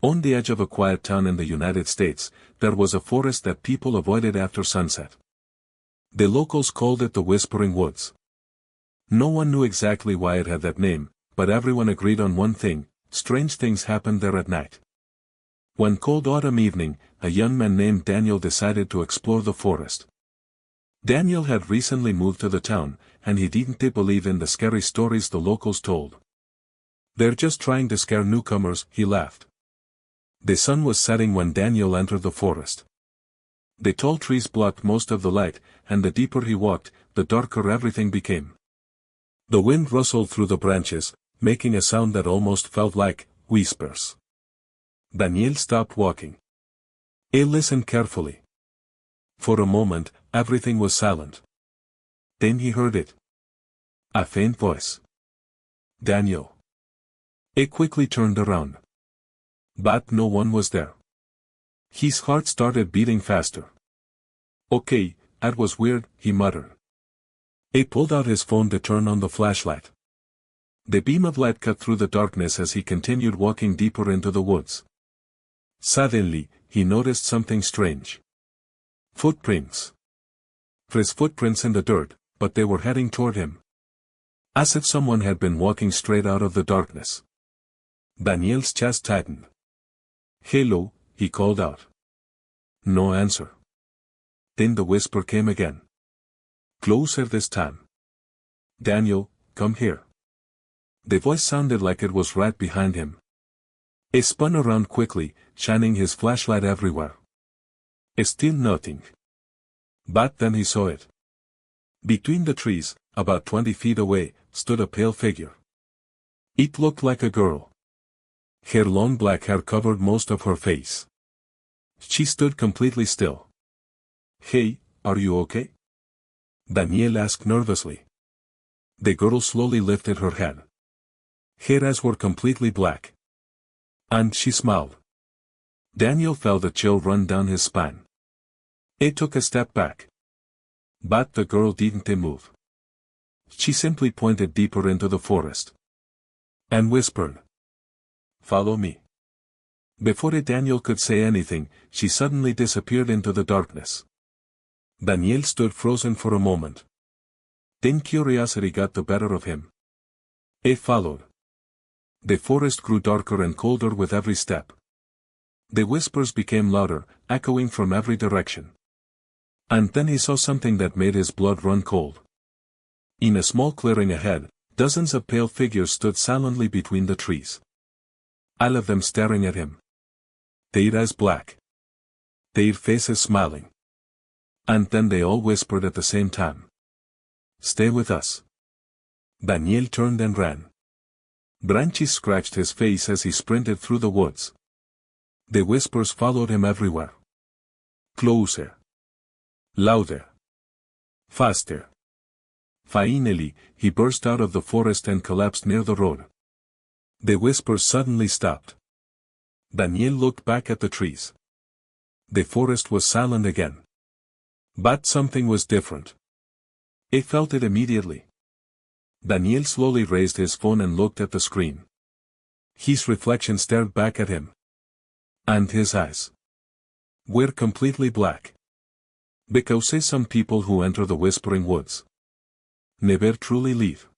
On the edge of a quiet town in the United States, there was a forest that people avoided after sunset. The locals called it the Whispering Woods. No one knew exactly why it had that name, but everyone agreed on one thing: strange things happened there at night. One cold autumn evening, a young man named Daniel decided to explore the forest. Daniel had recently moved to the town, and he didn't believe in the scary stories the locals told. "They're just trying to scare newcomers," he laughed. The sun was setting when Daniel entered the forest. The tall trees blocked most of the light, and the deeper he walked, the darker everything became. The wind rustled through the branches, making a sound that almost felt like whispers. Daniel stopped walking. He listened carefully. For a moment, everything was silent. Then he heard it. A faint voice. "Daniel." He quickly turned around. But no one was there. His heart started beating faster. "Okay, that was weird," he muttered. He pulled out his phone to turn on the flashlight. The beam of light cut through the darkness as he continued walking deeper into the woods. Suddenly, he noticed something strange. Footprints. Fresh footprints in the dirt, but they were heading toward him. As if someone had been walking straight out of the darkness. Daniel's chest tightened. "Hello," he called out. No answer. Then the whisper came again. Closer this time. "Daniel, come here." The voice sounded like it was right behind him. He spun around quickly, shining his flashlight everywhere. Still nothing. But then he saw it. Between the trees, about 20 feet away, stood a pale figure. It looked like a girl. Her long black hair covered most of her face. She stood completely still. "Hey, are you okay?" Daniel asked nervously. The girl slowly lifted her head. Her eyes were completely black. And she smiled. Daniel felt a chill run down his spine. He took a step back. But the girl didn't move. She simply pointed deeper into the forest. And whispered, "Follow me." Before Daniel could say anything, she suddenly disappeared into the darkness. Daniel stood frozen for a moment. Then curiosity got the better of him. He followed. The forest grew darker and colder with every step. The whispers became louder, echoing from every direction. And then he saw something that made his blood run cold. In a small clearing ahead, dozens of pale figures stood silently between the trees. All of them staring at him. Their eyes black. Their faces smiling. And then they all whispered at the same time. "Stay with us." Daniel turned and ran. Branches scratched his face as he sprinted through the woods. The whispers followed him everywhere. Closer. Louder. Faster. Finally, he burst out of the forest and collapsed near the road. The whispers suddenly stopped. Daniel looked back at the trees. The forest was silent again. But something was different. He felt it immediately. Daniel slowly raised his phone and looked at the screen. His reflection stared back at him. And his eyes were completely black. Because some people who enter the Whispering Woods never truly leave.